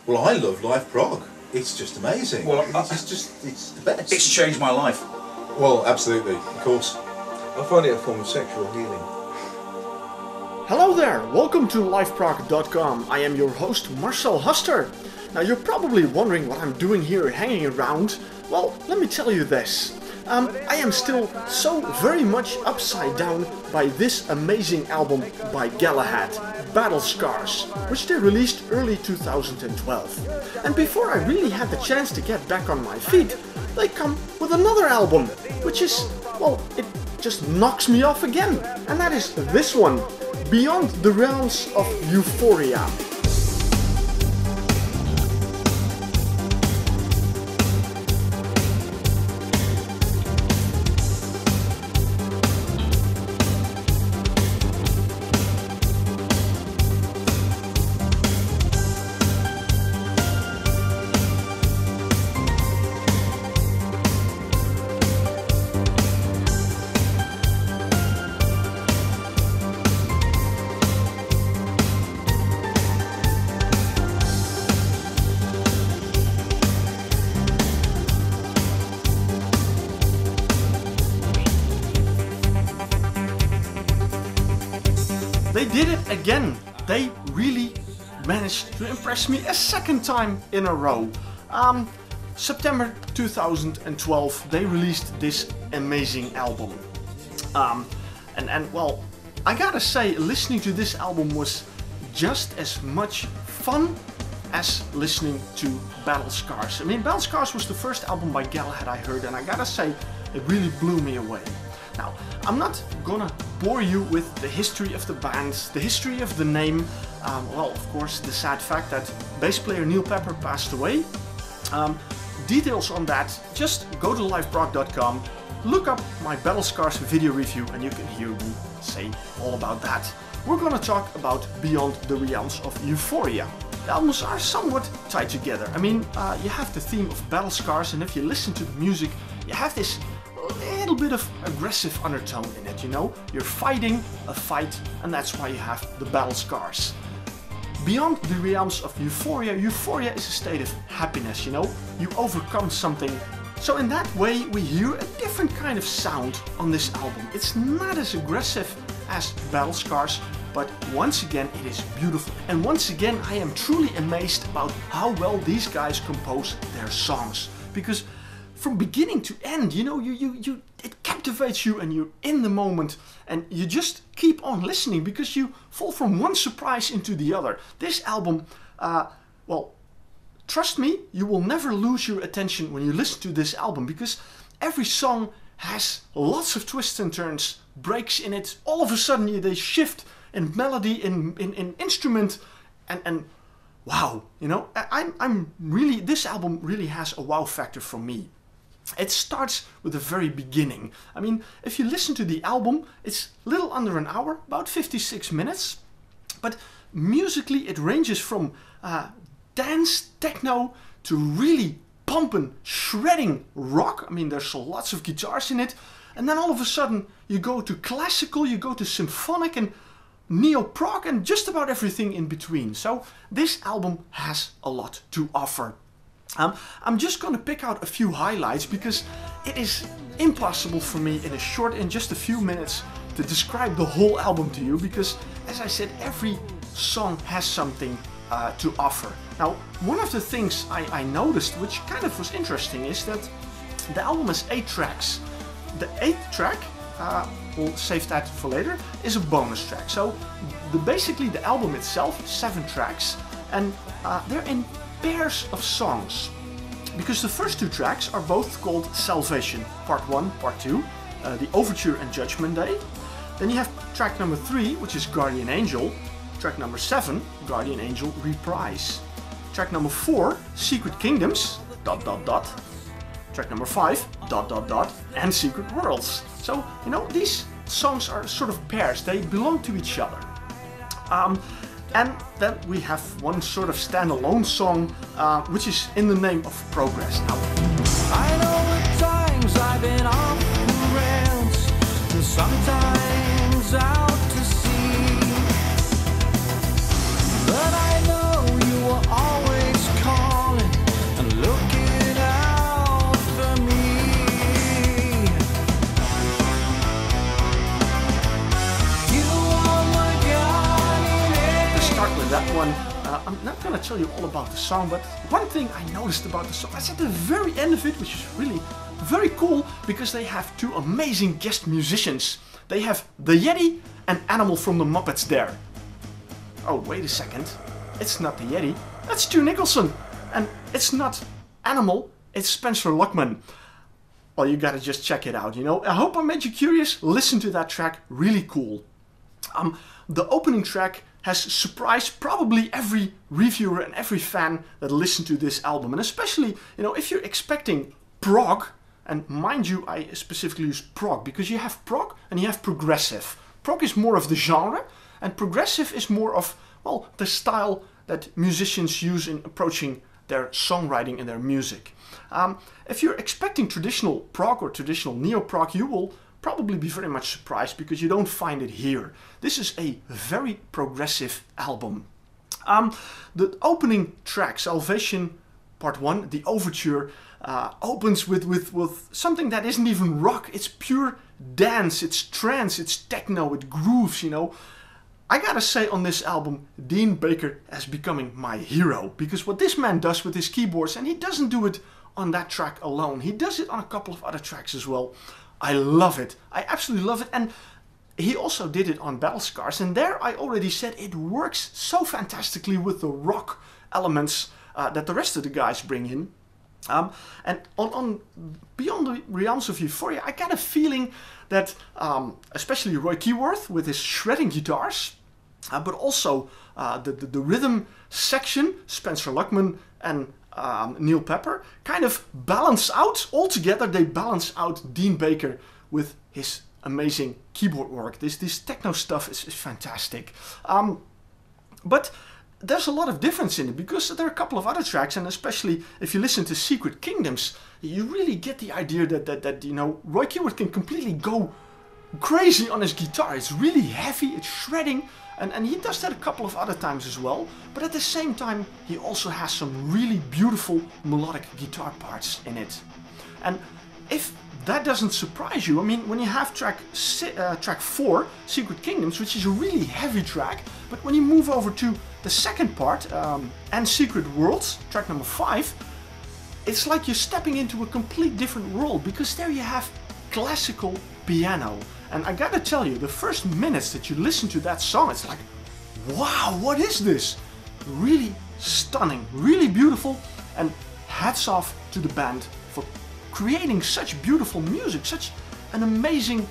Well, I love live prog. It's just amazing. Well, it's the best. It's changed my life. Well, absolutely, of course. I find it a form of sexual healing. Hello there, welcome to liveprog.com. I am your host Marcel Huster. Now you're probably wondering what I'm doing here hanging around. Well, let me tell you this. I am still so very much upside down by this amazing album by Galahad, Battle Scars, which they released early 2012. And before I really had the chance to get back on my feet, they come with another album, which is, well, it just knocks me off again. And that is this one, Beyond the Realms of Euphoria. They did it again. They really managed to impress me a second time in a row. September 2012 they released this amazing album. And well, I gotta say, listening to this album was just as much fun as listening to Battle Scars. I mean, Battle Scars was the first album by Galahad I heard, and I gotta say, it really blew me away. Now, I'm not gonna bore you with the history of the band, the history of the name. Well, of course, the sad fact that bass player Neil Pepper passed away. Details on that, just go to liveprog.com, look up my Battle Scars video review, and you can hear me say all about that. We're gonna talk about Beyond the Realms of Euphoria. The albums are somewhat tied together. I mean, you have the theme of Battle Scars, and if you listen to the music, you have this little bit of aggressive undertone in it, you know? You're fighting a fight, and that's why you have the Battle Scars. Beyond the Realms of Euphoria, Euphoria is a state of happiness, you know? You overcome something. So in that way, we hear a different kind of sound on this album. It's not as aggressive as Battle Scars, but once again, it is beautiful. And once again, I am truly amazed about how well these guys compose their songs. Because from beginning to end, you know, it captivates you and you're in the moment and you just keep on listening because you fall from one surprise into the other. This album, well, trust me, you will never lose your attention when you listen to this album because every song has lots of twists and turns, breaks in it. All of a sudden they shift in melody, in instrument, and wow, you know, I'm really, this album really has a wow factor for me. It starts with the very beginning. I mean, if you listen to the album, it's little under an hour, about 56 minutes. But musically, it ranges from dance, techno, to really pumping, shredding rock. I mean, there's lots of guitars in it. And then all of a sudden, you go to classical, you go to symphonic and neo-prog and just about everything in between. So this album has a lot to offer. I'm just gonna pick out a few highlights because it is impossible for me in just a few minutes to describe the whole album to you because, as I said, every song has something to offer. Now, one of the things I noticed, which kind of was interesting, is that the album has 8 tracks. The 8th track, we'll save that for later, is a bonus track. So basically the album itself, 7 tracks, and they're in pairs of songs, because the first 2 tracks are both called Salvation, Part 1, Part 2, the Overture and Judgement Day. Then you have track number 3, which is Guardian Angel, track number 7, Guardian Angel Reprise, track number 4, Secret Kingdoms, ... track number 5, ... and Secret Worlds. So, you know, these songs are sort of pairs, they belong to each other. And then we have one sort of standalone song, which is In the Name of Progress. Now, I know at times I've been off the rails, and sometimes out to sea, but I know you will always not gonna tell you all about the song, but one thing I noticed about the song is at the very end of it, which is really very cool, because they have two amazing guest musicians. They have the Yeti and Animal from the Muppets there. Oh, wait a second. It's not the Yeti, that's Stu Nicholson. And it's not Animal, it's Spencer Luckman. Well, you gotta just check it out, you know. I hope I made you curious. Listen to that track, really cool. The opening track has surprised probably every reviewer and every fan that listened to this album. And especially, you know, if you're expecting prog, and mind you, I specifically use prog, because you have prog and you have progressive. Prog is more of the genre, and progressive is more of, well, the style that musicians use in approaching their songwriting and their music. If you're expecting traditional prog or traditional neo-prog, you will probably be very much surprised, because you don't find it here. This is a very progressive album. The opening track, Salvation Part 1, the Overture, opens with something that isn't even rock. It's pure dance, it's trance, it's techno, it grooves, you know. I gotta say, on this album, Dean Baker is becoming my hero, because what this man does with his keyboards, and he doesn't do it on that track alone, he does it on a couple of other tracks as well. I love it. I absolutely love it. And he also did it on Battle Scars, and there I already said it works so fantastically with the rock elements that the rest of the guys bring in. And on Beyond the Realms of Euphoria, I got a feeling that especially Roy Keyworth with his shredding guitars, but also the rhythm section, Spencer Luckman and Neil Pepper, kind of balance out altogether. They balance out Dean Baker with his amazing keyboard work. This techno stuff is fantastic. But there's a lot of difference in it, because there are a couple of other tracks, and especially if you listen to Secret Kingdoms, you really get the idea that you know, Roy Keyworth can completely go crazy on his guitar. It's really heavy, it's shredding, and he does that a couple of other times as well. But at the same time, he also has some really beautiful melodic guitar parts in it. And if that doesn't surprise you, I mean, when you have track 4, Secret Kingdoms, which is a really heavy track, but when you move over to the second part, and Secret Worlds, track number 5, it's like you're stepping into a complete different world, because there you have classical piano. And I gotta tell you, the first minutes that you listen to that song, it's like, wow, what is this? Really stunning, really beautiful, and hats off to the band for creating such beautiful music, such an amazing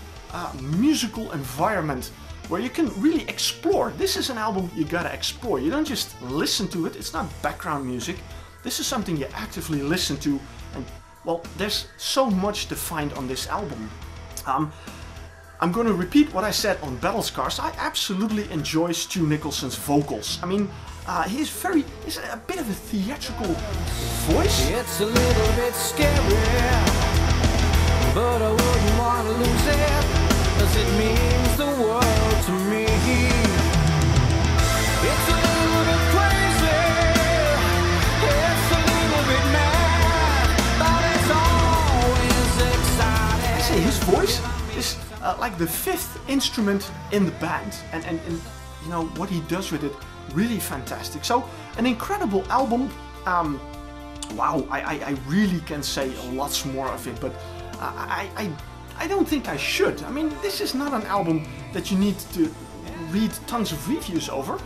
musical environment where you can really explore. This is an album you gotta explore. You don't just listen to it, it's not background music. This is something you actively listen to, and well, there's so much to find on this album. I'm going to repeat what I said on Battle Scars. I absolutely enjoy Stu Nicholson's vocals. I mean, he's a bit of a theatrical voice. It's a little bit scary, but I wouldn't want to lose it, 'cause it means the world to me. It's a little bit crazy, it's a little bit mad, but it's always exciting. I say his voice is like the 5th instrument in the band, and you know what he does with it, really fantastic. So an incredible album. Wow, I really can say lots more of it, but I don't think I should. I mean, this is not an album that you need to read tons of reviews over.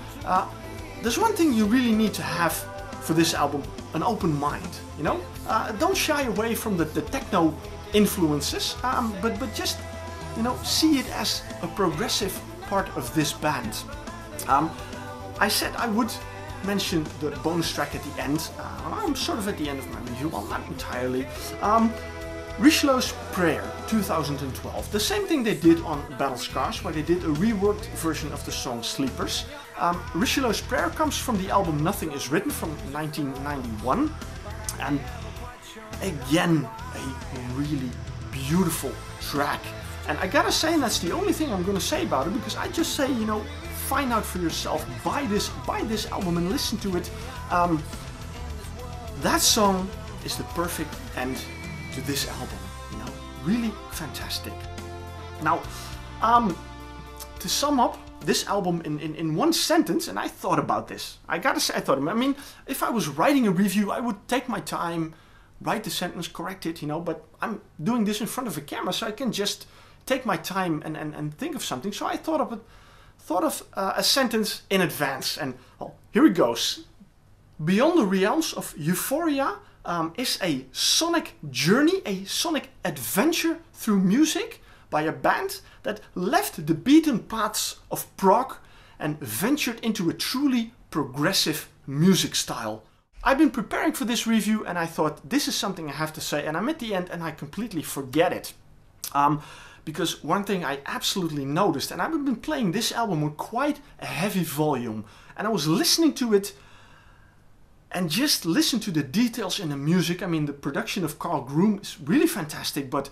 There's one thing you really need to have for this album: an open mind. You know, don't shy away from the techno influences, but just, you know, see it as a progressive part of this band. I said I would mention the bonus track at the end. I'm sort of at the end of my review, well, not entirely. Richelieu's Prayer, 2012. The same thing they did on Battle Scars, where they did a reworked version of the song Sleepers. Richelieu's Prayer comes from the album Nothing Is Written from 1991. And again, a really beautiful track. And I gotta say, and that's the only thing I'm gonna say about it, because I just say, you know, find out for yourself, buy this album and listen to it. That song is the perfect end to this album, you know, really fantastic. Now, to sum up, this album in one sentence, and I thought about this. I gotta say, I mean, if I was writing a review, I would take my time, write the sentence, correct it, you know, but I'm doing this in front of a camera, so I can just take my time and think of something. So I thought of a sentence in advance, and well, here it goes. Beyond the Realms of Euphoria is a sonic journey, a sonic adventure through music by a band that left the beaten paths of prog and ventured into a truly progressive music style. I've been preparing for this review and I thought this is something I have to say, and I'm at the end and I completely forget it. Because one thing I absolutely noticed, and I've been playing this album with quite a heavy volume, and I was listening to it and just listen to the details in the music. I mean, the production of Carl Groom is really fantastic, but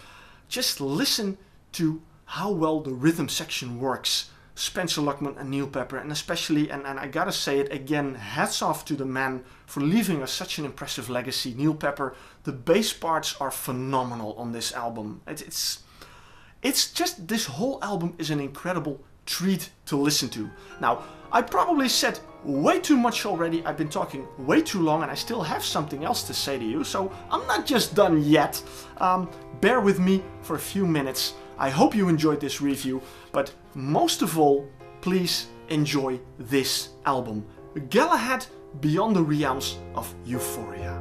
just listen to how well the rhythm section works. Spencer Luckman and Neil Pepper, and especially, and I gotta say it again, hats off to the man for leaving us such an impressive legacy. Neil Pepper, the bass parts are phenomenal on this album. It's just, this whole album is an incredible treat to listen to. Now, I probably said way too much already, I've been talking way too long, and I still have something else to say to you, so I'm not just done yet. Bear with me for a few minutes. I hope you enjoyed this review, but most of all, please enjoy this album, Galahad Beyond the Realms of Euphoria.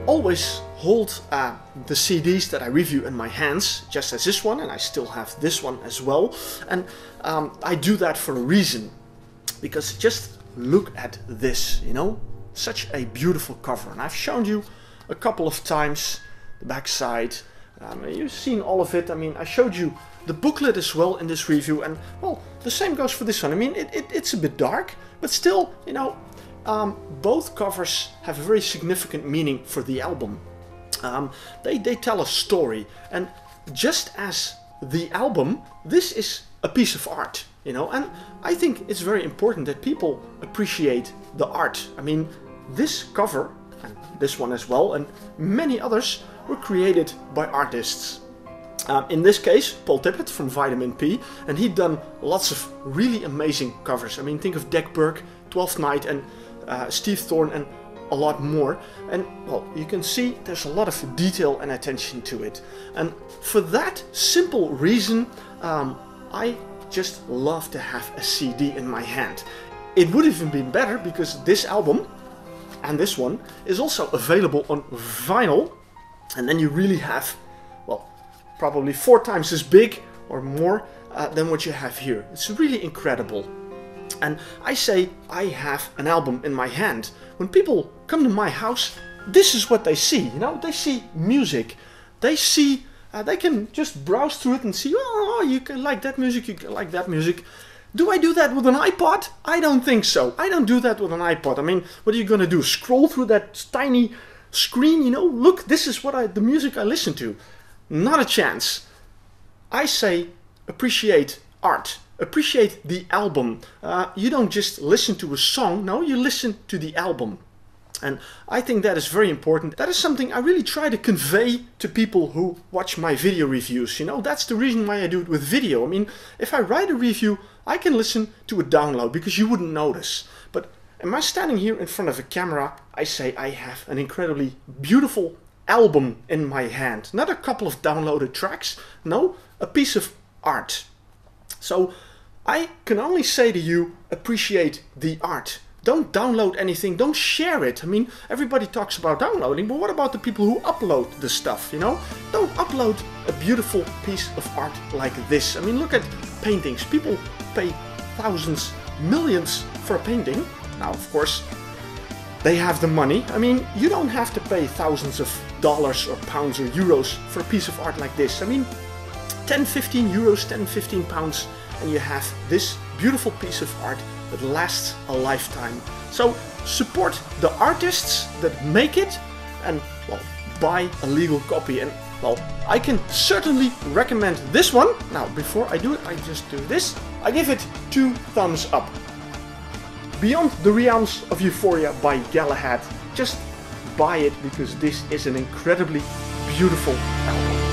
Always hold the CDs that I review in my hands, just as this one, and I still have this one as well. And I do that for a reason, because just look at this, you know, such a beautiful cover. And I've shown you a couple of times the back side. You've seen all of it. I mean, I showed you the booklet as well in this review, and well, the same goes for this one. I mean, it's a bit dark, but still, you know, both covers have a very significant meaning for the album. They tell a story, and just as the album, this is a piece of art, you know, and I think it's very important that people appreciate the art. I mean, this cover, and this one as well, and many others were created by artists. In this case, Paul Tippett from Vitamin P, and he'd done lots of really amazing covers. I mean, think of Deck Burke, 12th Night, and Steve Thorne, and a lot more. And well, you can see there's a lot of detail and attention to it. And for that simple reason, I just love to have a CD in my hand. It would even be better because this album and this one is also available on vinyl. And then you really have, well, probably 4 times as big or more than what you have here. It's really incredible. And I say I have an album in my hand. When people come to my house, this is what they see, you know, they see music. They see, they can just browse through it and see, oh, you can like that music, you can like that music. Do I do that with an iPod? I don't think so. I don't do that with an iPod. I mean, what are you going to do? Scroll through that tiny screen, you know? Look, this is what the music I listen to. Not a chance. I say appreciate art. Appreciate the album. You don't just listen to a song, no, you listen to the album. And I think that is very important. That is something I really try to convey to people who watch my video reviews. You know, that's the reason why I do it with video. I mean, if I write a review, I can listen to a download because you wouldn't notice. But am I standing here in front of a camera? I say I have an incredibly beautiful album in my hand. Not a couple of downloaded tracks, no, a piece of art. So I can only say to you, appreciate the art. Don't download anything, don't share it. I mean, everybody talks about downloading, but what about the people who upload the stuff, you know? Don't upload a beautiful piece of art like this. I mean, look at paintings. People pay thousands, millions for a painting. Now, of course, they have the money. I mean, you don't have to pay thousands of dollars or pounds or euros for a piece of art like this. I mean, 10, 15 euros, 10, 15 pounds, and you have this beautiful piece of art that lasts a lifetime. So support the artists that make it, and well, buy a legal copy. And well, I can certainly recommend this one. Now, before I do it, I just do this. I give it 2 thumbs up. Beyond the Realms of Euphoria by Galahad, just buy it because this is an incredibly beautiful album.